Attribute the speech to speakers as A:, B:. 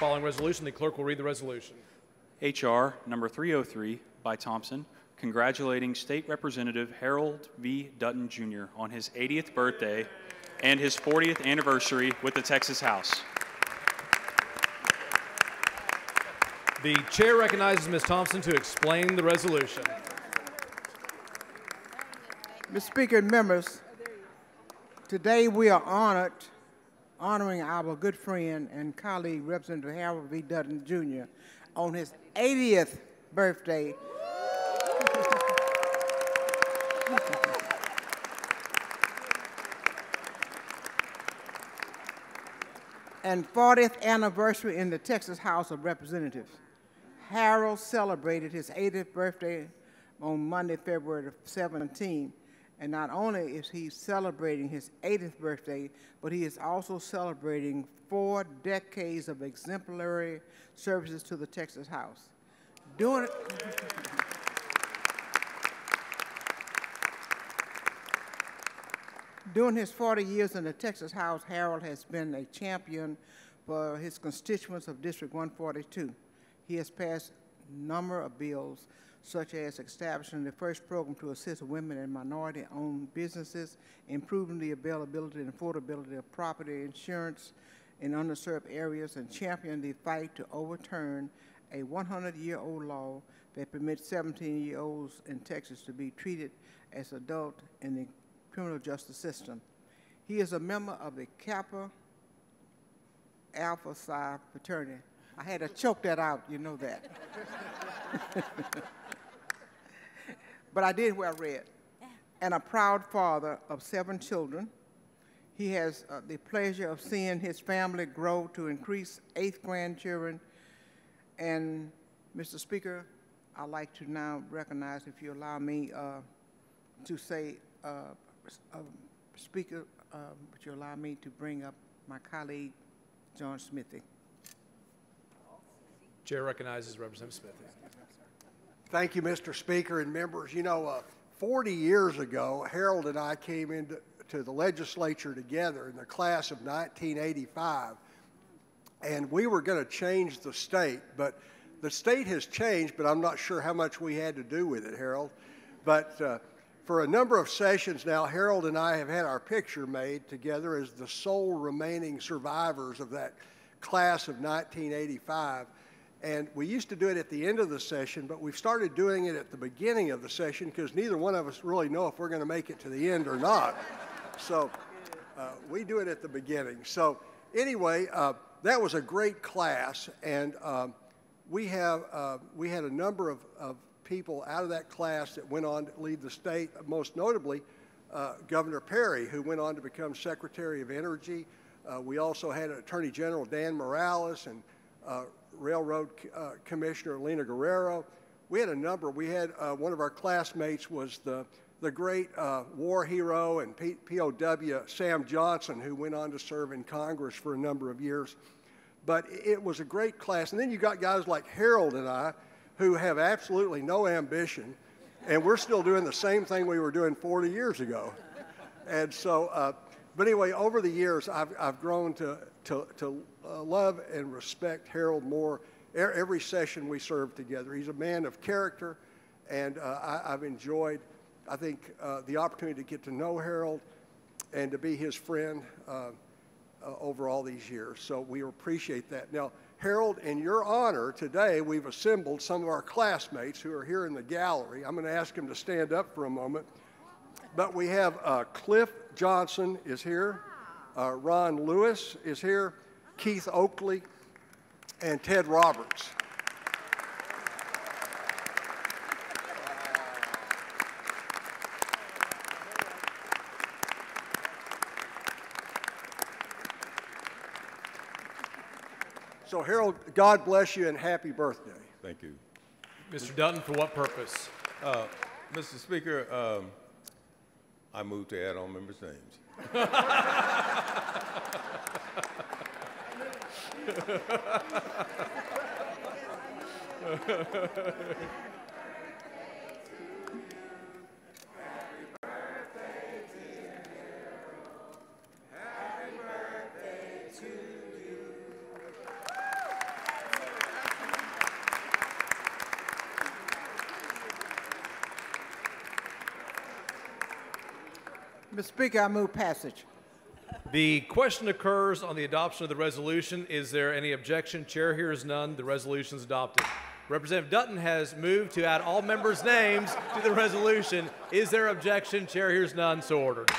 A: Following resolution, the clerk will read the resolution.
B: H.R. number 303 by Thompson, congratulating State Representative Harold V. Dutton Jr. on his 80th birthday and his 40th anniversary with the Texas House.
A: The chair recognizes Ms. Thompson to explain the resolution.
C: Mr. Speaker and members, today we are honoring our good friend and colleague, Representative Harold V. Dutton Jr. on his 80th birthday. And 40th anniversary in the Texas House of Representatives. Harold celebrated his 80th birthday on Monday, February 17. And not only is he celebrating his 80th birthday, but he is also celebrating 4 decades of exemplary services to the Texas House. During his 40 years in the Texas House, Harold has been a champion for his constituents of District 142. He has passed a number of bills, such as establishing the first program to assist women and minority-owned businesses, improving the availability and affordability of property insurance in underserved areas, and championing the fight to overturn a 100-year-old law that permits 17-year-olds in Texas to be treated as adults in the criminal justice system. He is a member of the Kappa Alpha Psi fraternity. I had to choke that out, you know that. But I did wear red. And a proud father of 7 children. He has the pleasure of seeing his family grow to increase 8 grandchildren. And Mr. Speaker, I'd like to now recognize, if you allow me to say, Speaker, would you allow me to bring up my colleague, John Smithy.
A: Chair recognizes Representative Smithy.
D: Thank you, Mr. Speaker and members. You know, 40 years ago, Harold and I came into the legislature together in the class of 1985, and we were going to change the state, but the state has changed, but I'm not sure how much we had to do with it, Harold. But for a number of sessions now, Harold and I have had our picture made together as the sole remaining survivors of that class of 1985. And we used to do it at the end of the session, but we've started doing it at the beginning of the session because neither one of us really know if we're going to make it to the end or not. So we do it at the beginning. So anyway, that was a great class, and we had a number of people out of that class that went on to lead the state, most notably Governor Perry, who went on to become Secretary of Energy. We also had Attorney General Dan Morales and Railroad Commissioner Lena Guerrero. We had a number. We had one of our classmates was the great war hero and POW Sam Johnson, who went on to serve in Congress for a number of years. But it was a great class. And then you got guys like Harold and I, who have absolutely no ambition, and we're still doing the same thing we were doing 40 years ago. And so, but anyway, over the years, I've grown to love and respect Harold more. Every session we served together. He's a man of character, and I've enjoyed, I think, the opportunity to get to know Harold and to be his friend over all these years. So we appreciate that. Now, Harold, in your honor, today we've assembled some of our classmates who are here in the gallery. I'm going to ask them to stand up for a moment. But we have Cliff Johnson is here, Ron Lewis is here, Keith Oakley, and Ted Roberts. So Harold, God bless you and happy birthday.
E: Thank you.
A: Mr. Dutton, for what purpose?
E: Mr. Speaker, I move to add on members' names.
C: Mr. Speaker, I move passage.
A: The question occurs on the adoption of the resolution. Is there any objection? Chair hears none. The resolution is adopted. Representative Dutton has moved to add all members' names to the resolution. Is there objection? Chair hears none. So ordered.